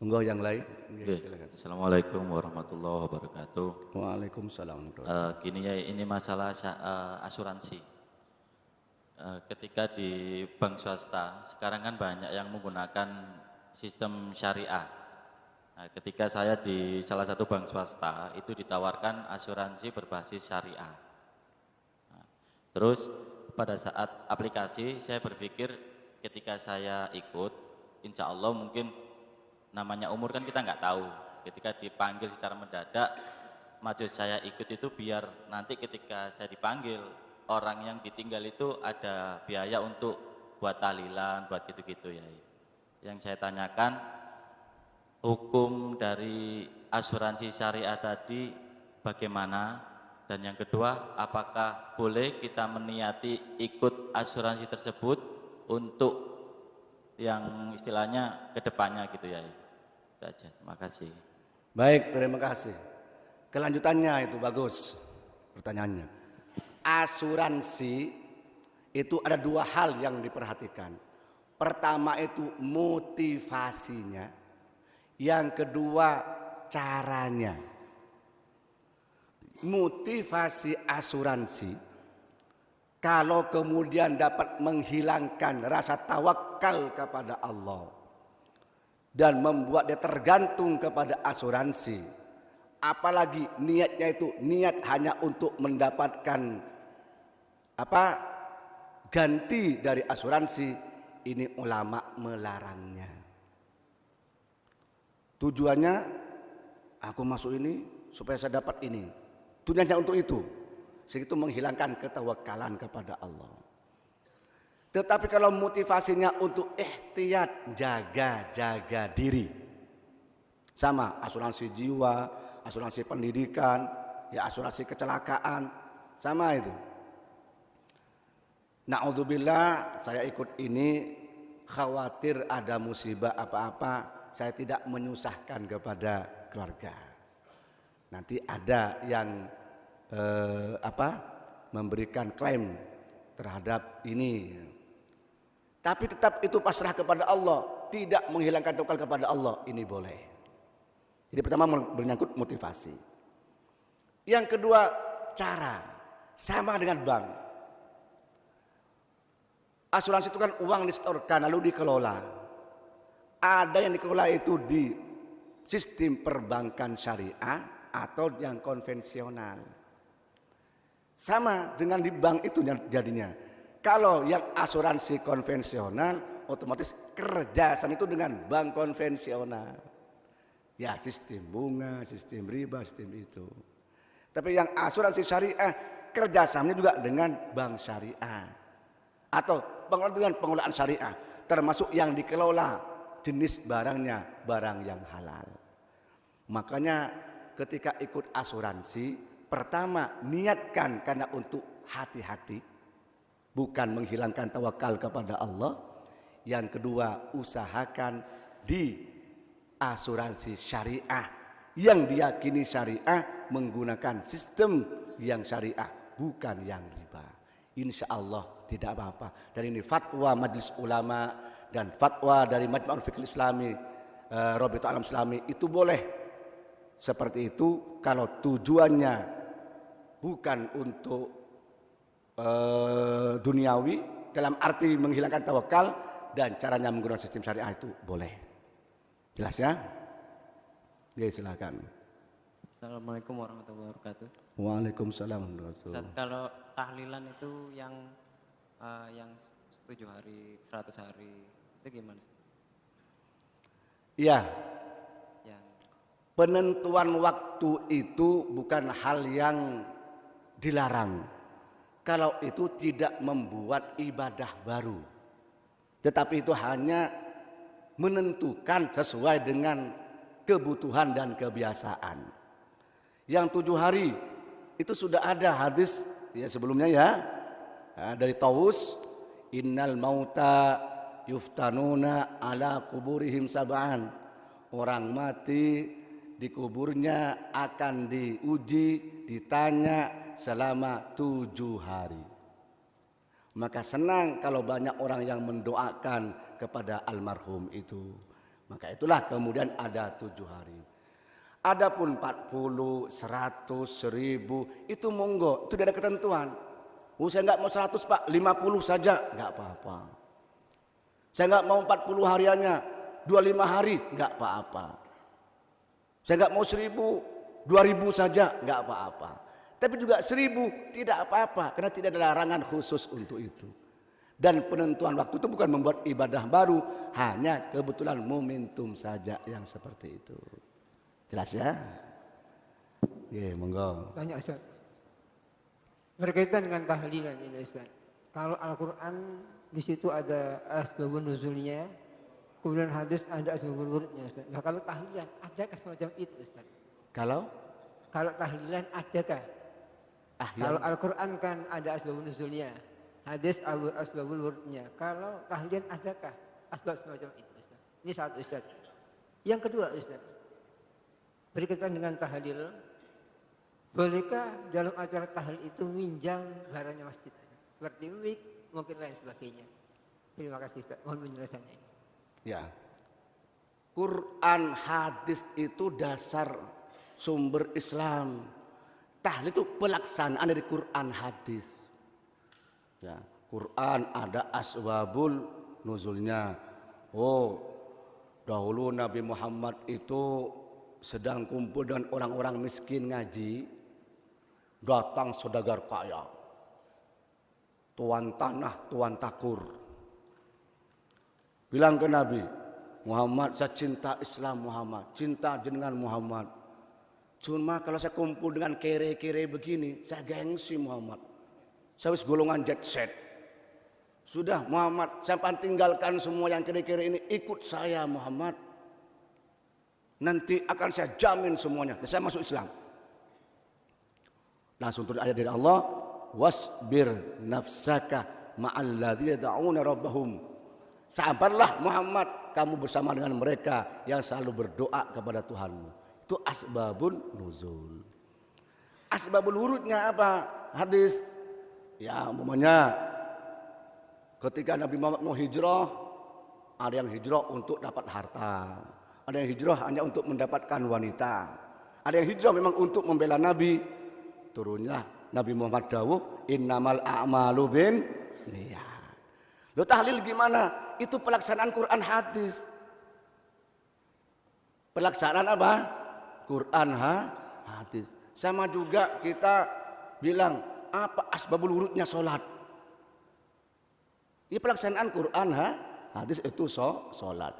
Monggo yang lain. Oke. Silakan. Assalamualaikum warahmatullahi wabarakatuh. Waalaikumsalam. Gini ya, ini masalah asuransi. Ketika di bank swasta, sekarang kan banyak yang menggunakan sistem syariah. Nah, ketika saya di salah satu bank swasta, itu ditawarkan asuransi berbasis syariah. Nah, terus pada saat aplikasi, saya berpikir ketika saya ikut, insya Allah mungkin namanya umur kan kita nggak tahu. Ketika dipanggil secara mendadak, maksud saya ikut itu biar nanti ketika saya dipanggil, orang yang ditinggal itu ada biaya untuk buat tahlilan, buat gitu-gitu ya. Yang saya tanyakan, hukum dari asuransi syariah tadi bagaimana? Dan yang kedua, apakah boleh kita meniati ikut asuransi tersebut untuk yang istilahnya kedepannya gitu ya. Itu aja, terima kasih. Baik, terima kasih. Kelanjutannya itu bagus pertanyaannya. Asuransi itu ada dua hal yang diperhatikan. Pertama itu motivasinya, yang kedua caranya. Motivasi asuransi kalau kemudian dapat menghilangkan rasa tawakal kepada Allah dan membuat dia tergantung kepada asuransi, apalagi niatnya itu niat hanya untuk mendapatkan ganti dari asuransi, ini ulama melarangnya. Tujuannya aku masuk ini supaya saya dapat ini, tujuannya untuk itu, sehingga itu menghilangkan ketawakalan kepada Allah. Tetapi kalau motivasinya untuk ihtiyat, jaga diri, sama asuransi jiwa, asuransi pendidikan, ya asuransi kecelakaan, sama itu. Na'udzubillah, saya ikut ini khawatir ada musibah apa-apa, saya tidak menyusahkan kepada keluarga. Nanti ada yang memberikan klaim terhadap ini. Tapi tetap itu pasrah kepada Allah, tidak menghilangkan tawakal kepada Allah, ini boleh. Jadi pertama menyangkut motivasi. Yang kedua cara, sama dengan bank. Asuransi itu kan uang disetorkan lalu dikelola. Ada yang dikelola itu di sistem perbankan syariah atau yang konvensional. Sama dengan di bank itu jadinya. Kalau yang asuransi konvensional otomatis kerjasama itu dengan bank konvensional. Ya sistem bunga, sistem riba, sistem itu. Tapi yang asuransi syariah kerjasamanya juga dengan bank syariah atau dengan pengelolaan syariah, termasuk yang dikelola jenis barangnya barang yang halal. Makanya ketika ikut asuransi, pertama niatkan karena untuk hati-hati, bukan menghilangkan tawakal kepada Allah. Yang kedua, usahakan di asuransi syariah yang diyakini syariah, menggunakan sistem yang syariah, bukan yang riba. Insya Allah tidak apa-apa. Dan ini fatwa Majelis Ulama dan fatwa dari Majma'ul Fiqh Islami, Rabitul Alam Islami, itu boleh seperti itu kalau tujuannya bukan untuk duniawi dalam arti menghilangkan tawakal, dan caranya menggunakan sistem syariah itu boleh. Jelas ya? Ya, silakan. Assalamualaikum warahmatullahi wabarakatuh. Waalaikumsalam warahmatullahi Ustaz, wabarakatuh. kalau tahlilan itu yang 7 hari, 100 hari itu gimana? Iya, Yang penentuan waktu itu bukan hal yang dilarang kalau itu tidak membuat ibadah baru, tetapi itu hanya menentukan sesuai dengan kebutuhan dan kebiasaan. Yang 7 hari itu sudah ada hadis ya sebelumnya ya, dari Taus, innal mauta yuftanuna ala kuburihim sab'an. Orang mati di kuburnya akan diuji, ditanya selama 7 hari. Maka senang kalau banyak orang yang mendoakan kepada almarhum itu. Maka itulah kemudian ada 7 hari. Adapun 40, 100, 1000 itu monggo, itu tidak ada ketentuan. Oh, saya nggak mau 100 Pak, 50 saja nggak apa-apa. Saya nggak mau 40 hariannya, 25 hari nggak apa-apa. Saya nggak mau 1000, 2000 saja nggak apa-apa. Tapi juga 1000 tidak apa-apa karena tidak ada larangan khusus untuk itu. Dan penentuan waktu itu bukan membuat ibadah baru, hanya kebetulan momentum saja yang seperti itu. Jelas ya? Ye, monggo. Tanya Ustaz. Berkaitan dengan tahlilan ini Ustaz. Kalau Al-Quran di situ ada asbabun nuzulnya, kemudian hadis ada asbabun wurudnya Ustaz. Nah kalau tahlilan adakah semacam itu Ustaz? Kalau Tahlilan adakah? Kalau Al-Quran kan ada asbabun nuzulnya, hadis asbabul wurudnya. Kalau tahlilan adakah asbab semacam itu Ustaz? Ini satu Ustaz. Yang kedua Ustaz, berkaitan dengan tahlil, bolehkah dalam acara tahlil itu minjam barangnya masjid? Seperti mic, mungkin lain sebagainya. Terima kasih Ustaz, mohon penjelasannya. ya, Quran hadis itu dasar sumber Islam. Tahlil itu pelaksanaan dari Quran hadis. Ya, Quran ada asbabul nuzulnya. Oh, dahulu Nabi Muhammad itu sedang kumpul dengan orang-orang miskin ngaji, datang saudagar kaya, tuan tanah, tuan takur, bilang ke Nabi Muhammad, saya cinta Islam Muhammad, cinta jenengan Muhammad. Cuma kalau saya kumpul dengan kere-kere begini, saya gengsi Muhammad. Saya wis golongan jet set. Sudah Muhammad, saya tinggalkan semua yang kere-kere ini, ikut saya Muhammad. Nanti akan saya jamin semuanya. Dan saya masuk Islam. Langsung turun ayat dari Allah, wasbir nafsaka ma'alladzina yad'una rabbahum. Sabarlah Muhammad, kamu bersama dengan mereka yang selalu berdoa kepada Tuhanmu. Itu asbabun nuzul. Asbabul wurudnya apa? Hadis. Ya, umpamanya ketika Nabi Muhammad mau hijrah, ada yang hijrah untuk dapat harta. Ada yang hijrah hanya untuk mendapatkan wanita. Ada yang hijrah memang untuk membela Nabi. Turunlah Nabi Muhammad dawuh, innamal a'malu bin niyat. Lo tahlil gimana? Itu pelaksanaan Quran hadis. Pelaksanaan apa? Quran hadis. Sama juga kita bilang apa asbabul wurudnya sholat. Ini pelaksanaan Quran hadis itu sholat.